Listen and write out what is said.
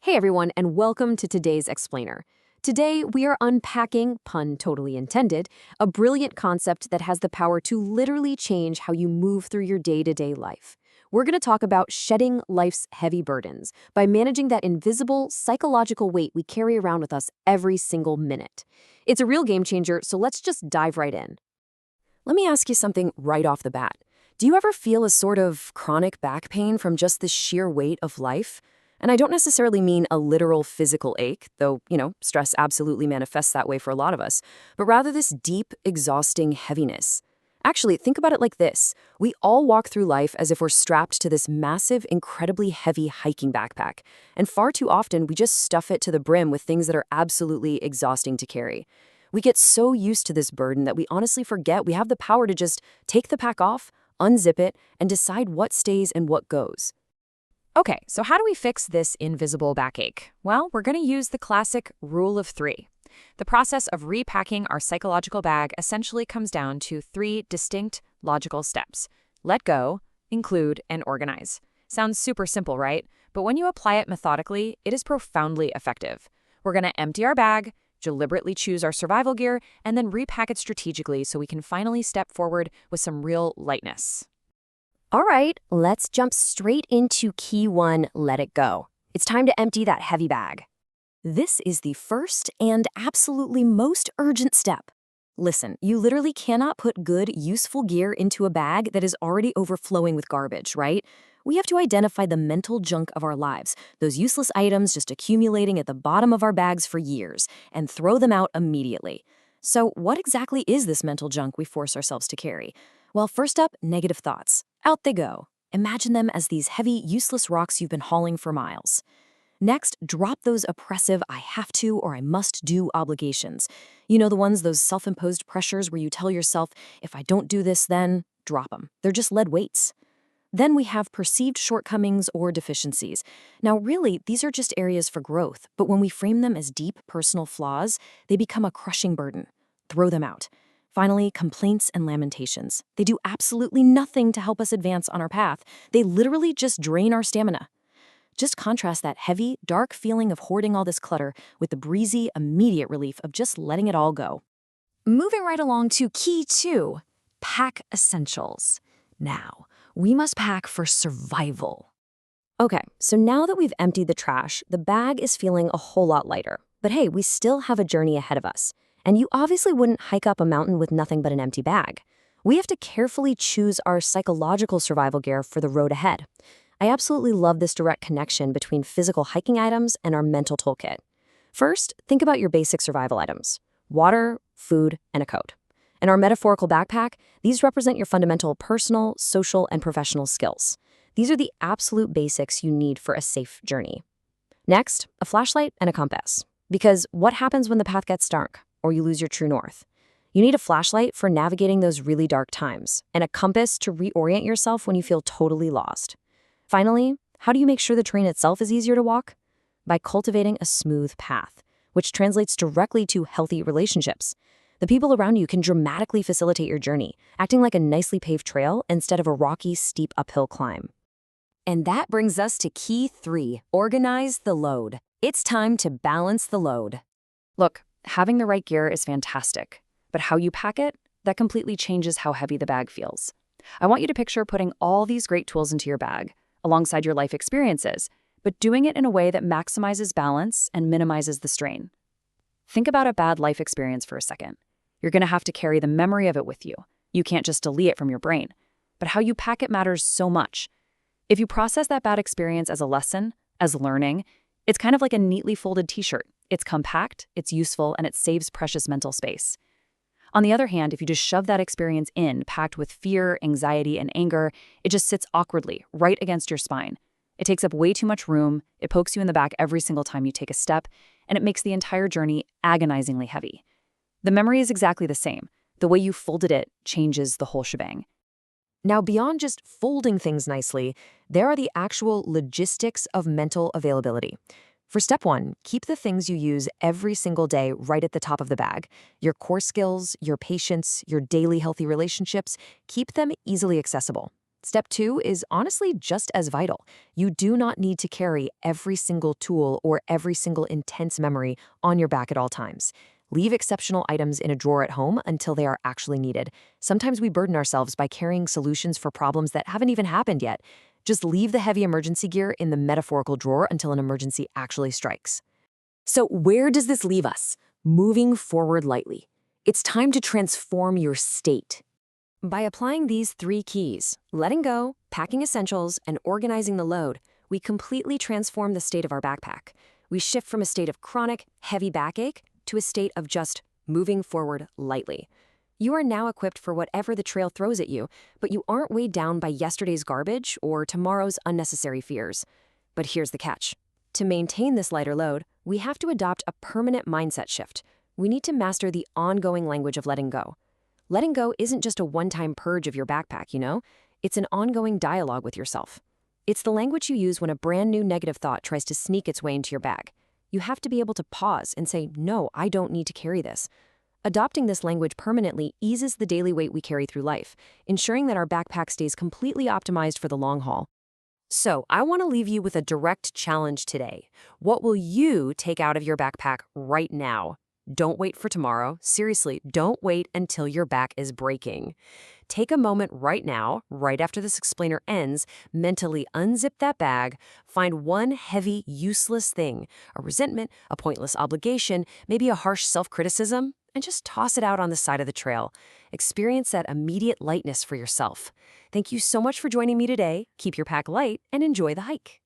Hey everyone, and welcome to today's Explainer. Today, we are unpacking, pun totally intended, a brilliant concept that has the power to literally change how you move through your day-to-day life. We're going to talk about shedding life's heavy burdens by managing that invisible, psychological weight we carry around with us every single minute. It's a real game changer, so let's just dive right in. Let me ask you something right off the bat. Do you ever feel a sort of chronic back pain from just the sheer weight of life? And I don't necessarily mean a literal physical ache, though, stress absolutely manifests that way for a lot of us, but rather this deep, exhausting heaviness. Actually, think about it like this. We all walk through life as if we're strapped to this massive, incredibly heavy hiking backpack, and far too often we just stuff it to the brim with things that are absolutely exhausting to carry. We get so used to this burden that we honestly forget we have the power to just take the pack off, unzip it, and decide what stays and what goes. Okay, so how do we fix this invisible backache? Well, we're going to use the classic rule of three. The process of repacking our psychological bag essentially comes down to three distinct logical steps: let go, include, and organize. Sounds super simple, right? But when you apply it methodically, it is profoundly effective. We're going to empty our bag, deliberately choose our survival gear, and then repack it strategically so we can finally step forward with some real lightness. All right, let's jump straight into key one, let it go. It's time to empty that heavy bag. This is the first and absolutely most urgent step. Listen, you literally cannot put good, useful gear into a bag that is already overflowing with garbage, right? We have to identify the mental junk of our lives, those useless items just accumulating at the bottom of our bags for years, and throw them out immediately. So what exactly is this mental junk we force ourselves to carry? Well, first up, negative thoughts. Out they go. Imagine them as these heavy, useless rocks you've been hauling for miles. Next, drop those oppressive I have to or I must do obligations. You know the ones, those self-imposed pressures where you tell yourself, if I don't do this, then drop them. They're just lead weights. Then we have perceived shortcomings or deficiencies. Now, really, these are just areas for growth, but when we frame them as deep personal flaws, they become a crushing burden. Throw them out. Finally, complaints and lamentations. They do absolutely nothing to help us advance on our path. They literally just drain our stamina. Just contrast that heavy, dark feeling of hoarding all this clutter with the breezy, immediate relief of just letting it all go. Moving right along to key two, pack essentials. Now, we must pack for survival. Okay, so now that we've emptied the trash, the bag is feeling a whole lot lighter. But hey, we still have a journey ahead of us. And you obviously wouldn't hike up a mountain with nothing but an empty bag. We have to carefully choose our psychological survival gear for the road ahead. I absolutely love this direct connection between physical hiking items and our mental toolkit. First, think about your basic survival items: water, food, and a coat. In our metaphorical backpack, these represent your fundamental personal, social, and professional skills. These are the absolute basics you need for a safe journey. Next, a flashlight and a compass. Because what happens when the path gets dark, or you lose your true north? You need a flashlight for navigating those really dark times, and a compass to reorient yourself when you feel totally lost. Finally, how do you make sure the terrain itself is easier to walk? By cultivating a smooth path, which translates directly to healthy relationships. The people around you can dramatically facilitate your journey, acting like a nicely paved trail instead of a rocky, steep uphill climb. And that brings us to key three, organize the load. It's time to balance the load. Look, having the right gear is fantastic, but how you pack it, that completely changes how heavy the bag feels. I want you to picture putting all these great tools into your bag, alongside your life experiences, but doing it in a way that maximizes balance and minimizes the strain. Think about a bad life experience for a second. You're going to have to carry the memory of it with you. You can't just delete it from your brain. But how you pack it matters so much. If you process that bad experience as a lesson, as learning, it's kind of like a neatly folded t-shirt. It's compact, it's useful, and it saves precious mental space. On the other hand, if you just shove that experience in, packed with fear, anxiety, and anger, it just sits awkwardly right against your spine. It takes up way too much room, it pokes you in the back every single time you take a step, and it makes the entire journey agonizingly heavy. The memory is exactly the same. The way you folded it changes the whole shebang. Now, beyond just folding things nicely, there are the actual logistics of mental availability. For step one, keep the things you use every single day right at the top of the bag. Your core skills, your patience, your daily healthy relationships, keep them easily accessible. Step 2 is honestly just as vital. You do not need to carry every single tool or every single intense memory on your back at all times. Leave exceptional items in a drawer at home until they are actually needed. Sometimes we burden ourselves by carrying solutions for problems that haven't even happened yet. Just leave the heavy emergency gear in the metaphorical drawer until an emergency actually strikes. So where does this leave us? Moving forward lightly. It's time to transform your state. By applying these 3 keys, letting go, packing essentials, and organizing the load, we completely transform the state of our backpack. We shift from a state of chronic, heavy backache to a state of just moving forward lightly. You are now equipped for whatever the trail throws at you, but you aren't weighed down by yesterday's garbage or tomorrow's unnecessary fears. But here's the catch. To maintain this lighter load, we have to adopt a permanent mindset shift. We need to master the ongoing language of letting go. Letting go isn't just a one-time purge of your backpack, you know? It's an ongoing dialogue with yourself. It's the language you use when a brand new negative thought tries to sneak its way into your bag. You have to be able to pause and say, no, I don't need to carry this. Adopting this language permanently eases the daily weight we carry through life, ensuring that our backpack stays completely optimized for the long haul. So, I want to leave you with a direct challenge today. What will you take out of your backpack right now? Don't wait for tomorrow. Seriously, don't wait until your back is breaking. Take a moment right now, right after this explainer ends, mentally unzip that bag, find one heavy, useless thing, a resentment, a pointless obligation, maybe a harsh self-criticism, and just toss it out on the side of the trail. Experience that immediate lightness for yourself. Thank you so much for joining me today. Keep your pack light and enjoy the hike.